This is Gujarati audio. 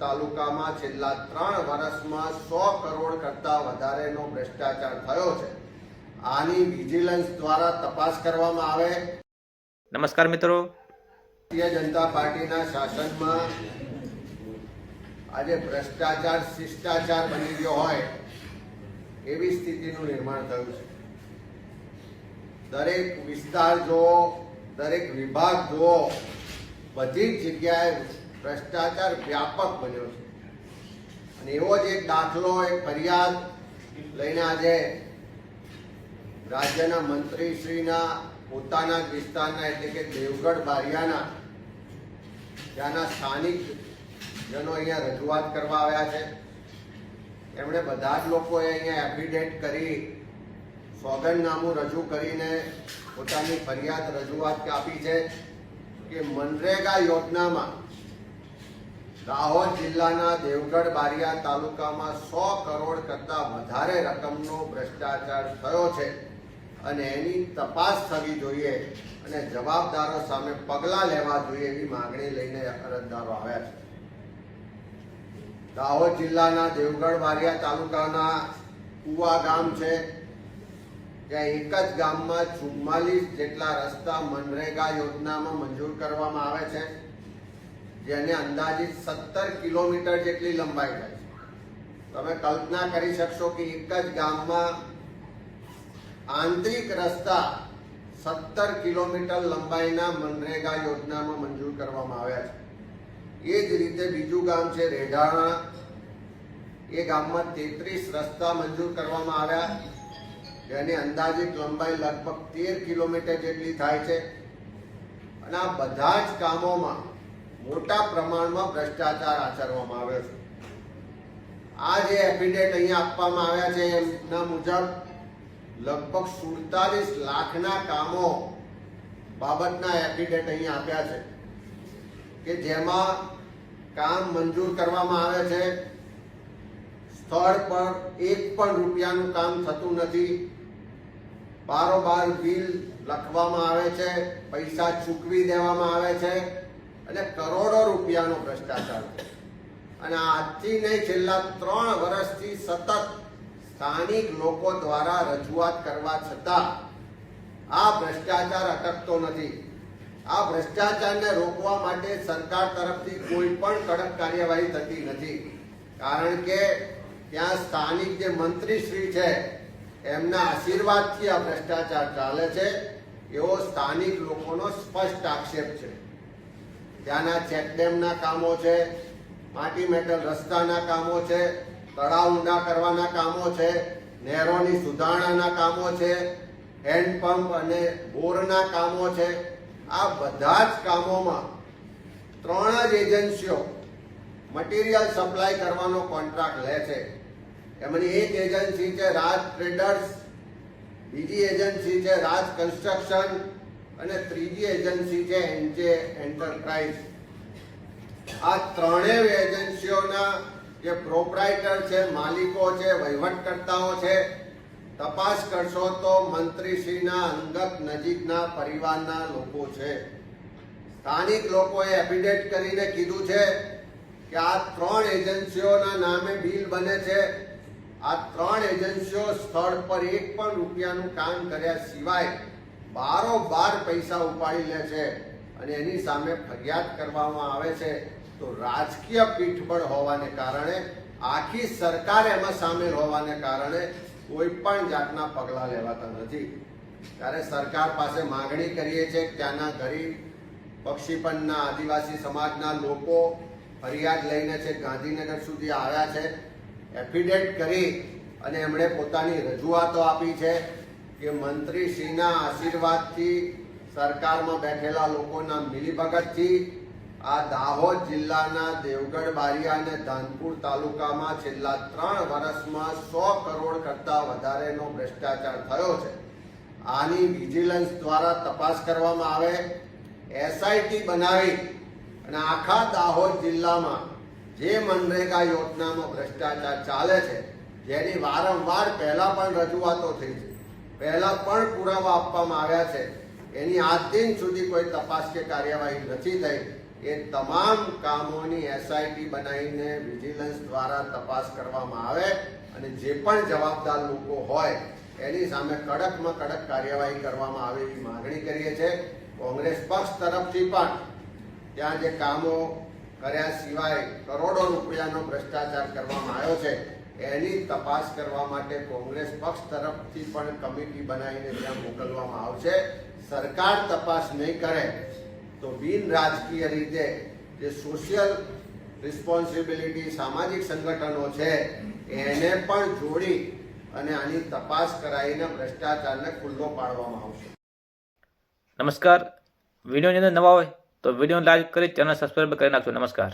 તાલુકામાં છેલ્લા 3 વર્ષમાં 100 કરોડ કરતા વધારેનો ભ્રષ્ટાચાર થયો છે. આની વિજિલન્સ દ્વારા તપાસ કરવામાં આવે. નમસ્કાર મિત્રો, ભારતીય જનતા પાર્ટીના શાસનમાં આજે ભ્રષ્ટાચાર શિષ્ટાચાર બની ગયો હોય એવી સ્થિતિનું નિર્માણ થયું છે. દરેક વિસ્તાર જુઓ, દરેક વિભાગ જુઓ, બધી જ જગ્યાએ ભ્રષ્ટાચાર વ્યાપક બન્યો છે. અને એવો જ એક દાખલો, એક ફરિયાદ લઈને આજે રાજ્યના મંત્રીશ્રીના પોતાના જ વિસ્તારના એટલે કે દેવગઢ બારિયાના ત્યાંના સ્થાનિક જનો અહીંયા રજૂઆત કરવા આવ્યા છે. એમણે બધા જ લોકોએ અહીંયા એફિડેવિટ કરી, સોગંદનામું રજૂ કરીને પોતાની ફરિયાદ રજૂઆત આપી છે કે મનરેગા યોજનામાં દાહોદ જિલ્લાના દેવગઢ બારિયા તાલુકામાં 100 કરોડ કરતા વધારે રકમનો ભ્રષ્ટાચાર થયો છે અને એની તપાસ થવી જોઈએ અને જવાબદારો સામે પગલાં લેવા જોઈએ એવી માંગણી લઈને અરજદારો આવ્યા છે. દાહોદ જિલ્લાના દેવગઢ બારિયા તાલુકાના કુવા ગામ છે, ત્યાં એક જ ગામમાં 44 જેટલા રસ્તા મનરેગા યોજનામાં મંજૂર કરવામાં આવે છે, જેને અંદાજિત 17 કિલોમીટર જેટલી લંબાઈ થાય છે. તમે કલ્પના કરી શકશો કે એક જ ગામમાં આંતરિક રસ્તા 17 કિલોમીટર લંબાઈના મનરેગા યોજનામાં મંજૂર કરવામાં આવ્યા છે. એ જ રીતે બીજું ગામ છે રેઢાણા, એ ગામમાં 33 રસ્તા મંજૂર કરવામાં આવ્યા, જેની અંદાજિત લંબાઈ લગભગ 13 કિલોમીટર જેટલી થાય છે. અને આ બધા જ કામોમાં મોટા પ્રમાણમાં ભ્રષ્ટાચાર આચરવામાં આવ્યો છે. આ જે એફિડેવિટ અહીંયા આપવામાં આવ્યા છે એમના મુજબ લગભગ 47 લાખના કામો બાબતના એફિડેવિટ અહીંયા આપ્યા છે કે જેમાં કામ મંજૂર કરવામાં આવે છે, સ્થળ પર એક પણ રૂપિયાનું કામ થતું નથી, બારોબાર બિલ લખવામાં આવે છે, પૈસા ચૂકવી દેવામાં આવે છે અને કરોડો રૂપિયાનો ભ્રષ્ટાચાર છે. અને આજથી નહીં, છેલ્લા 3 વર્ષથી સતત સ્થાનિક લોકો દ્વારા રજૂઆત કરવા છતાં આ ભ્રષ્ટાચાર અટકતો નથી. આ ભ્રષ્ટાચારને રોકવા માટે સરકાર તરફથી કોઈ પણ કડક કાર્યવાહી થતી નથી, કારણ કે ત્યાં સ્થાનિક જે મંત્રીશ્રી છે એમના આશીર્વાદથી આ ભ્રષ્ટાચાર ચાલે છે એવો સ્થાનિક લોકોનો સ્પષ્ટ આક્ષેપ છે. ત્યાંના ચેકડેમના કામો છે, માટી મેટલ રસ્તાના કામો છે, તળાવ ઊંડા કરવાના કામો છે, નહેરોની સુધારણાના કામો છે, હેન્ડપંપ અને બોરના કામો છે. આ બધા જ કામોમાં 3 જ એજન્સીઓ મટીરિયલ સપ્લાય કરવાનો કોન્ટ્રાક્ટ લે છે. એમની એક એજન્સી છે રાજ ટ્રેડર્સ, બીજી એજન્સી છે રાજ કન્સ્ટ્રક્શન અને ત્રીજી એજન્સી છે એનજે એન્ટરપ્રાઇઝ. આ ત્રણેય એજન્સીઓના જે પ્રોપ્રાઇટર છે, માલિકો છે, વહીવટકર્તાઓ છે, તપાસ કરશો તો મંત્રીશ્રીના અંગત નજીકના પરિવારના લોકો છે. સ્થાનિક લોકોએ એફિડેવિટ કરીને કીધું છે કે આ 3 એજન્સીઓના નામે બિલ બને છે. આ 3 એજન્સીઓ સ્થળ પર એક પણ રૂપિયાનું કામ કર્યા સિવાય બારોબાર પૈસા ઉપાડી લે છે અને એની સામે ફરિયાદ કરવામાં આવે છે તો રાજકીય પીઠબળ હોવાને કારણે, આખી સરકાર એમાં સામેલ હોવાને કારણે કોઈ પણ જાતના પગલાં લેવાતા નથી. ત્યારે સરકાર પાસે માંગણી કરીએ છીએ કે ત્યાંના ગરીબ બક્ષીપનના આદિવાસી સમાજના લોકો ફરિયાદ લઈને છે ગાંધીનગર સુધી આવ્યા છે. એફિડેવિટ કરી અને એમણે પોતાની રજૂઆતો આપી છે કે મંત્રીશ્રીના આશીર્વાદથી, સરકારમાં બેઠેલા લોકોના મિલીભગતથી આ દાહોદ જિલ્લાના દેવગઢ બારિયા અને ધાનપુર તાલુકામાં છેલ્લા 3 વર્ષમાં 100 કરોડ કરતા વધારેનો ભ્રષ્ટાચાર થયો છે. આની વિજિલન્સ દ્વારા તપાસ કરવામાં આવે, એસઆઈટી બનાવી અને આખા દાહોદ જિલ્લામાં જે મનરેગા યોજનામાં ભ્રષ્ટાચાર ચાલે છે, જેની વારંવાર પહેલા પણ રજૂઆતો થઈ છે, પહેલા પણ પુરાવા આપવામાં આવ્યા છે, એની આજ દિન સુધી કોઈ તપાસ કે કાર્યવાહી નથી થઈ. એ તમામ કામોની એસઆઈટી બનાવીને વિજિલન્સ દ્વારા તપાસ કરવામાં આવે અને જે પણ જવાબદાર લોકો હોય એની સામે કડકમાં કડક કાર્યવાહી કરવામાં આવે એવી માંગણી કરીએ છીએ. કોંગ્રેસ પક્ષ તરફથી પણ ત્યાં જે કામો કર્યા સિવાય કરોડો રૂપિયાનો ભ્રષ્ટાચાર કરવામાં આવ્યો છે એની તપાસ કરવા માટે કોંગ્રેસ પક્ષ તરફથી પણ કમિટી બનાવીને ત્યાં મોકલવામાં આવશે. સરકાર તપાસ નહીં કરે તો બિન રાજકીય રીતે જે સોશિયલ રિસ્પોન્સિબિલિટી સામાજિક સંગઠનો છે એને પણ જોડી અને આની તપાસ કરાવીને ભ્રષ્ટાચારને ખુલ્લો પાડવામાં આવશે. નમસ્કાર. વિડીયોની અંદર નવા હોય તો વિડીયો લાઈક કરી ચેનલ સબસ્ક્રાઈબ કરી નાખજો. નમસ્કાર.